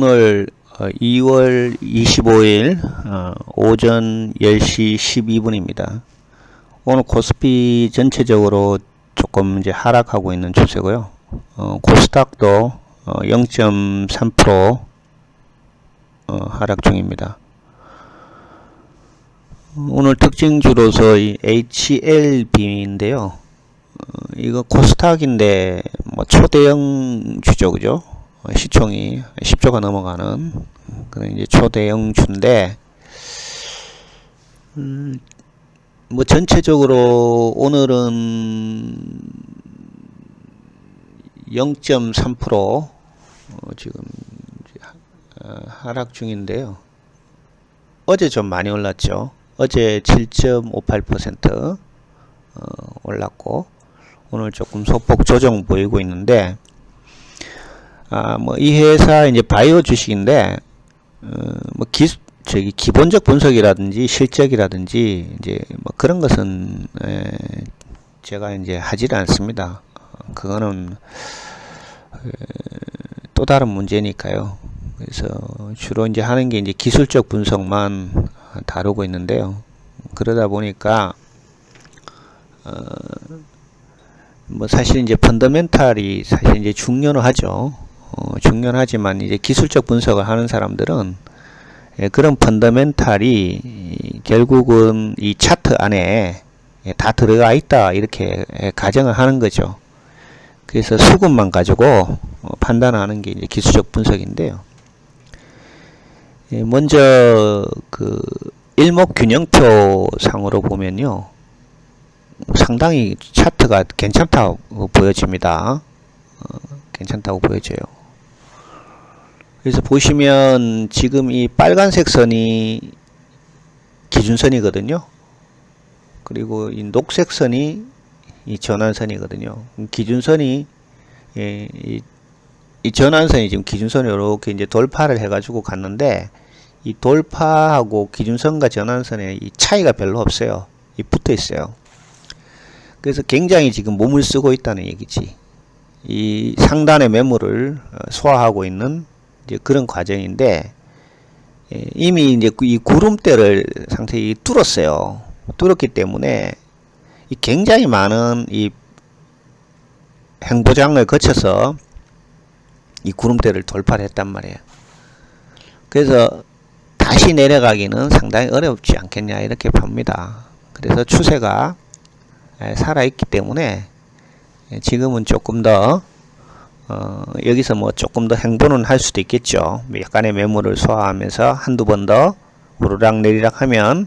오늘 2월 25일 오전 10시 12분입니다. 오늘 코스피 전체적으로 조금 이제 하락하고 있는 추세고요. 코스닥도 0.3% 하락 중입니다. 오늘 특징주로서 이 HLB인데요. 이거 코스닥인데 뭐 초대형 주죠, 그죠? 시총이 10조가 넘어가는 그런 이제 초대형 주인데, 뭐 전체적으로 오늘은 0.3% 지금 하락 중인데요. 어제 좀 많이 올랐죠. 어제 7.58% 올랐고, 오늘 조금 소폭 조정 보이고 있는데, 뭐 이 회사 이제 바이오 주식인데, 뭐 기본적 분석이라든지 실적이라든지 이제 뭐 그런 것은 제가 이제 하질 않습니다. 그거는 또 다른 문제니까요. 그래서 주로 이제 하는 게 이제 기술적 분석만 다루고 있는데요. 그러다 보니까 뭐 사실 이제 펀더멘탈이 사실 이제 중요는 하죠. 중요하지만 이제 기술적 분석을 하는 사람들은 그런 펀더멘탈이 결국은 이 차트 안에 다 들어가 있다, 이렇게 가정을 하는 거죠. 그래서 수급만 가지고 판단하는 게 이제 기술적 분석인데요. 먼저 그 일목균형표 상으로 보면요, 상당히 차트가 괜찮다고 보여집니다. 괜찮다고 보여져요. 그래서 보시면 지금 이 빨간색 선이 기준선이거든요. 그리고 이 녹색 선이 이 전환선이거든요. 기준선이 이 전환선이 지금 기준선을 이렇게 이제 돌파를 해가지고 갔는데, 이 돌파하고 기준선과 전환선의 이 차이가 별로 없어요. 이 붙어 있어요. 그래서 굉장히 지금 몸을 쓰고 있다는 얘기지. 이 상단의 매물을 소화하고 있는 이제 그런 과정인데, 이미 이제 이 구름대를 상당히 뚫었어요. 뚫었기 때문에 이 굉장히 많은 이 행보장을 거쳐서 이 구름대를 돌파를 했단 말이에요. 그래서 다시 내려가기는 상당히 어렵지 않겠냐, 이렇게 봅니다. 그래서 추세가 살아있기 때문에 지금은 조금 더 여기서 뭐 조금 더 행보는 할 수도 있겠죠. 약간의 매물을 소화하면서 한두 번 더 오르락 내리락 하면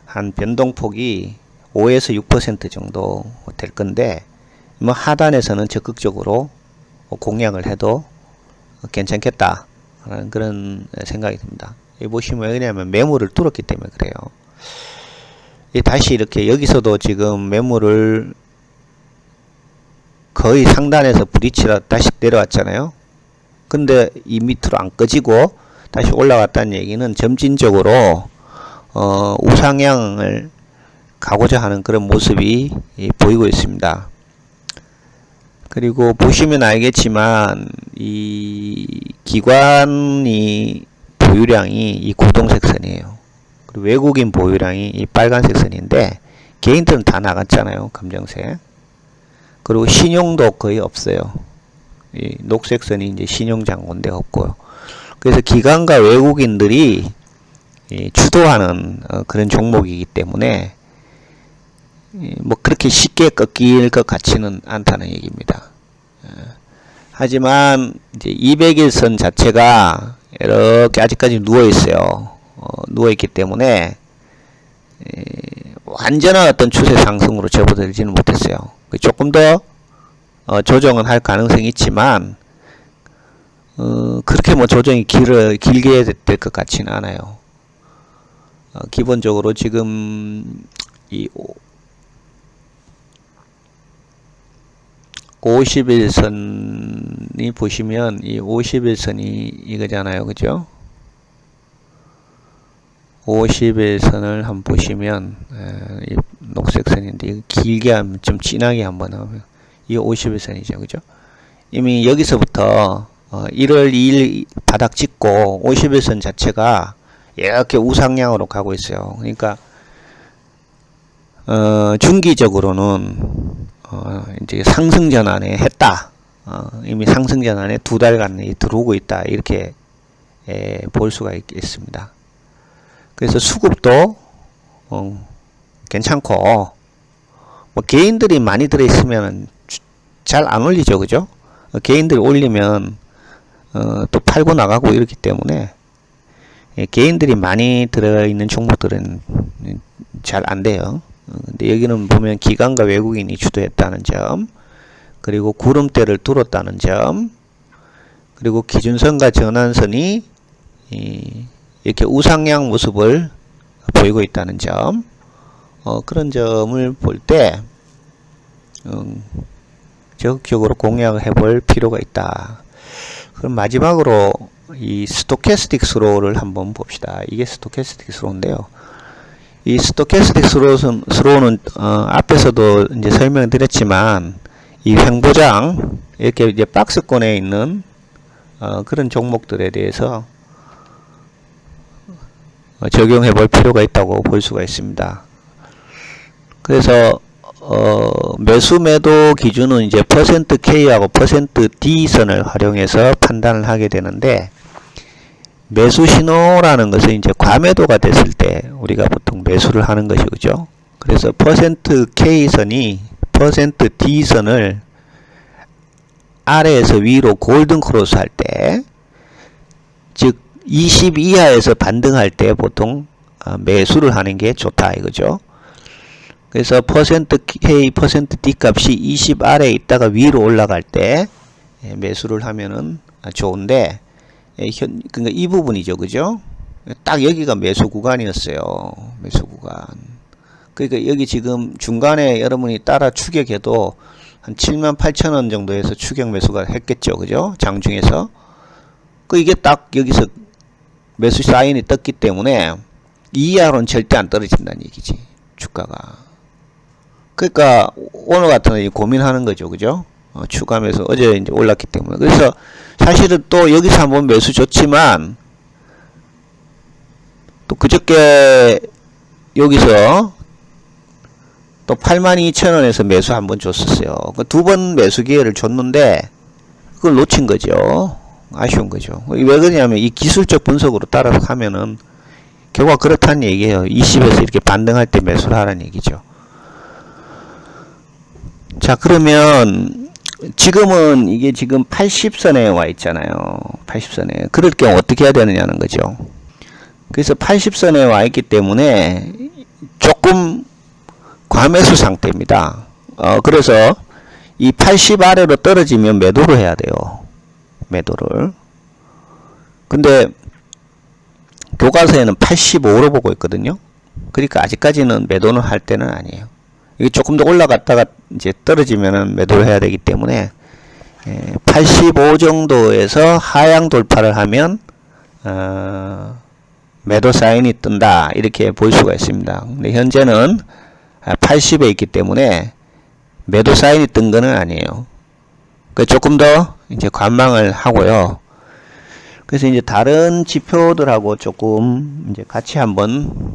한 변동폭이 5에서 6% 정도 될 건데, 뭐 하단에서는 적극적으로 공략을 해도 괜찮겠다 라는 그런 생각이 듭니다. 여기 보시면 왜냐하면 매물을 뚫었기 때문에 그래요. 다시 이렇게 여기서도 지금 매물을 거의 상단에서 브릿지라 다시 내려왔잖아요. 근데 이 밑으로 안 꺼지고 다시 올라갔다는 얘기는 점진적으로 우상향을 가고자 하는 그런 모습이 보이고 있습니다. 그리고 보시면 알겠지만 이 기관이 보유량이 이 고동색 선이에요. 그리고 외국인 보유량이 이 빨간색 선인데, 개인들은 다 나갔잖아요, 검정색. 그리고 신용도 거의 없어요. 이 녹색 선이 이제 신용 잔고인데 없고요. 그래서 기관과 외국인들이 주도하는 그런 종목이기 때문에 뭐 그렇게 쉽게 꺾일 것 같지는 않다는 얘기입니다. 하지만 이제 200일선 자체가 이렇게 아직까지 누워 있어요. 누워 있기 때문에 완전한 어떤 추세 상승으로 접어들지는 못했어요. 조금 더 조정은 할 가능성이 있지만 그렇게 뭐 조정이 길게 될 것 같지는 않아요. 기본적으로 지금 이 50일선이 보시면 이 50일선이 이거잖아요, 그죠? 50일선을 한번 보시면 이 녹색 선인데, 이거 길게 하면 좀 진하게 한번 하면 이 50일선이죠, 그죠? 이미 여기서부터 1월 2일 바닥 찍고 51선 자체가 이렇게 우상향으로 가고 있어요. 그러니까 중기적으로는 이제 상승 전환에 했다. 이미 상승 전환에 2달간 들어오고 있다. 이렇게 볼 수가 있겠습니다. 그래서 수급도 괜찮고 뭐 개인들이 많이 들어있으면 잘 안 올리죠, 그죠? 개인들이 올리면 또 팔고 나가고 이렇기 때문에 개인들이 많이 들어있는 종목들은 잘 안 돼요. 근데 여기는 보면 기관과 외국인이 주도했다는 점, 그리고 구름대를 뚫었다는 점, 그리고 기준선과 전환선이 이렇게 우상향 모습을 보이고 있다는 점, 그런 점을 볼 때 적극적으로 공략을 해볼 필요가 있다. 그럼 마지막으로 이 스토캐스틱 스로우를 한번 봅시다. 이게 스토캐스틱 스로우인데요. 이 스토캐스틱 스로우는 앞에서도 이제 설명드렸지만 이 횡보장 이렇게 이제 박스권에 있는 그런 종목들에 대해서 적용해 볼 필요가 있다고 볼 수가 있습니다. 그래서 매수 매도 기준은 이제 %K하고 %D 선을 활용해서 판단을 하게 되는데, 매수 신호라는 것은 이제 과매도가 됐을 때 우리가 보통 매수를 하는 것이 그죠. 그래서 %K선이 %D선을 아래에서 위로 골든 크로스 할 때, 즉 20 이하에서 반등할 때 보통 매수를 하는 게 좋다 이거죠. 그래서 %K, %D 값이 20 아래에 있다가 위로 올라갈 때 매수를 하면은 좋은데, 그러니까 이 부분이죠, 그죠? 딱 여기가 매수 구간이었어요. 매수 구간. 그러니까 여기 지금 중간에 여러분이 따라 추격해도 한 78,000원 정도에서 추격 매수가 했겠죠, 그죠? 장중에서. 이게 딱 여기서 매수 사인이 떴기 때문에 이 이하로는 절대 안 떨어진다는 얘기지, 주가가. 그러니까 오늘 같은 날 고민하는 거죠, 그죠? 추가 매수 어제 이제 올랐기 때문에. 그래서 사실은 또 여기서 한번 매수 좋지만, 또 그저께 여기서 또 82,000원에서 매수 한번 줬었어요. 그 두 번 매수 기회를 줬는데 그걸 놓친 거죠. 아쉬운 거죠. 왜 그러냐면 이 기술적 분석으로 따라서 하면은 결과 그렇다는 얘기예요. 20에서 이렇게 반등할 때 매수를 하라는 얘기죠. 자, 그러면 지금은 이게 지금 80선에 와 있잖아요. 80선에. 그럴 경우 어떻게 해야 되느냐는 거죠. 그래서 80선에 와 있기 때문에 조금 과매수 상태입니다. 그래서 이 80 아래로 떨어지면 매도를 해야 돼요. 매도를. 근데 교과서에는 85로 보고 있거든요. 그러니까 아직까지는 매도는 할 때는 아니에요. 이게 조금 더 올라갔다가 이제 떨어지면은 매도를 해야 되기 때문에 85 정도에서 하향 돌파를 하면 매도 사인이 뜬다 이렇게 볼 수가 있습니다. 근데 현재는 80에 있기 때문에 매도 사인이 뜬 거는 아니에요. 조금 더 이제 관망을 하고요. 그래서 이제 다른 지표들하고 조금 이제 같이 한번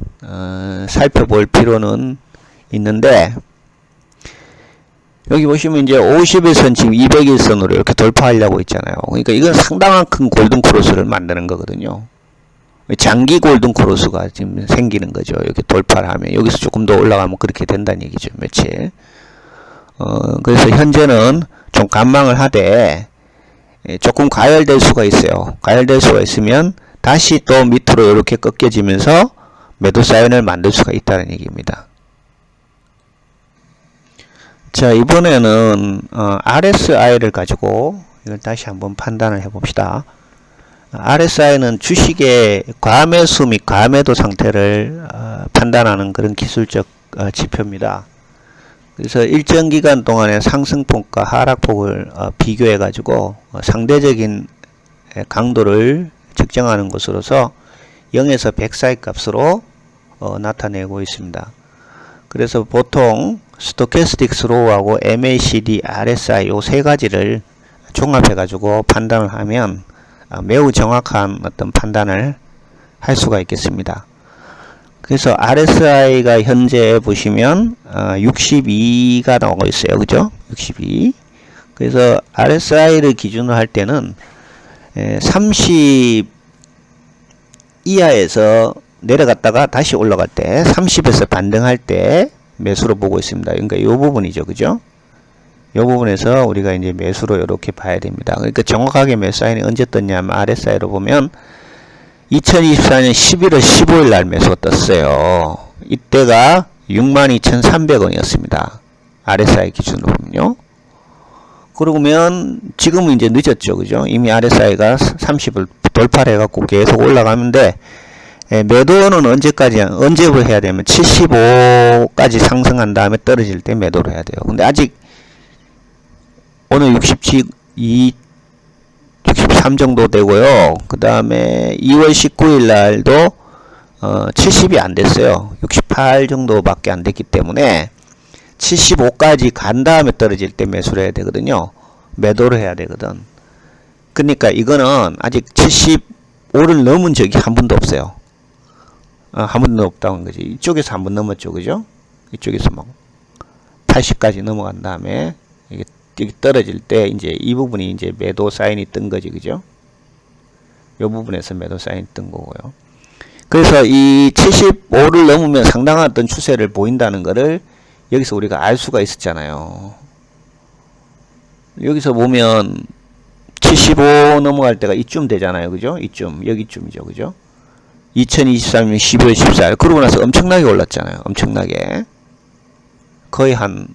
살펴볼 필요는 있는데, 여기 보시면 이제 51선 지금 201선으로 이렇게 돌파하려고 있잖아요. 그러니까 이건 상당한 큰 골든 크로스를 만드는 거거든요. 장기 골든 크로스가 지금 생기는 거죠. 이렇게 돌파를 하면 여기서 조금 더 올라가면 그렇게 된다는 얘기죠. 며칠. 그래서 현재는 좀 관망을 하되 조금 과열될 수가 있어요. 과열될 수가 있으면 다시 또 밑으로 이렇게 꺾여지면서 매도 사인을 만들 수가 있다는 얘기입니다. 자, 이번에는 RSI를 가지고 이걸 다시 한번 판단을 해 봅시다. RSI는 주식의 과매수 및 과매도 상태를 판단하는 그런 기술적 지표입니다. 그래서 일정 기간 동안의 상승폭과 하락폭을 비교해 가지고 상대적인 강도를 측정하는 것으로서 0에서 100 사이 값으로 나타내고 있습니다. 그래서 보통 스토캐스틱 스로우하고 MACD, RSI 요 세 가지를 종합해 가지고 판단을 하면 매우 정확한 어떤 판단을 할 수가 있겠습니다. 그래서 RSI가 현재 보시면 62가 나오고 있어요. 그죠? 62. 그래서 RSI를 기준으로 할 때는 30 이하에서 내려갔다가 다시 올라갈 때 30에서 반등할 때 매수로 보고 있습니다. 그러니까 이 부분이죠. 그죠? 이 부분에서 우리가 이제 매수로 이렇게 봐야 됩니다. 그러니까 정확하게 매수 사인이 언제 떴냐면 RSI로 보면 2024년 11월 15일 날 매수가 떴어요. 이때가 62,300원이었습니다. RSI 기준으로 보면요. 그러면 지금은 이제 늦었죠. 그죠? 이미 RSI가 30을 돌파를 해갖고 계속 올라가는데, 매도는 언제부터 해야 되면 75까지 상승한 다음에 떨어질 때 매도를 해야 돼요. 근데 아직 오늘 63 정도 되고요. 그 다음에 2월 19일 날도 70이 안 됐어요. 68 정도밖에 안 됐기 때문에 75까지 간 다음에 떨어질 때 매수를 해야 되거든요. 매도를 해야 되거든. 그러니까 이거는 아직 75를 넘은 적이 한 번도 없어요. 한 번도 없다는 거지. 이쪽에서 한 번 넘었죠. 그죠? 이쪽에서 막 80까지 넘어간 다음에 이게 떨어질 때 이제 이 부분이 이제 매도 사인이 뜬 거지. 그죠? 이 부분에서 매도 사인이 뜬 거고요. 그래서 이 75를 넘으면 상당한 어떤 추세를 보인다는 거를 여기서 우리가 알 수가 있었잖아요. 여기서 보면 75 넘어갈 때가 이쯤 되잖아요. 그죠? 이쯤, 여기쯤이죠. 그죠? 2023년 12월 14일. 그러고 나서 엄청나게 올랐잖아요. 엄청나게. 거의 한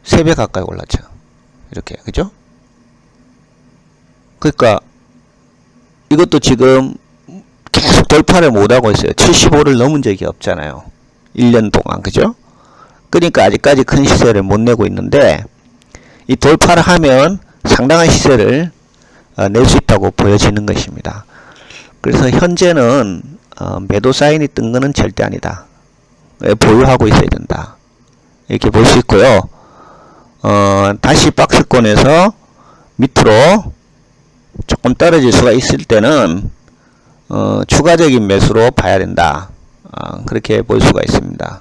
3배 가까이 올랐죠. 이렇게. 그죠? 그러니까 이것도 지금 계속 돌파를 못하고 있어요. 75를 넘은 적이 없잖아요. 1년 동안. 그죠? 그러니까 아직까지 큰 시세를 못 내고 있는데, 이 돌파를 하면 상당한 시세를 낼 수 있다고 보여지는 것입니다. 그래서 현재는 매도 사인이 뜬 거는 절대 아니다. 보유하고 있어야 된다. 이렇게 볼 수 있고요. 다시 박스권에서 밑으로 조금 떨어질 수가 있을 때는 추가적인 매수로 봐야 된다. 그렇게 볼 수가 있습니다.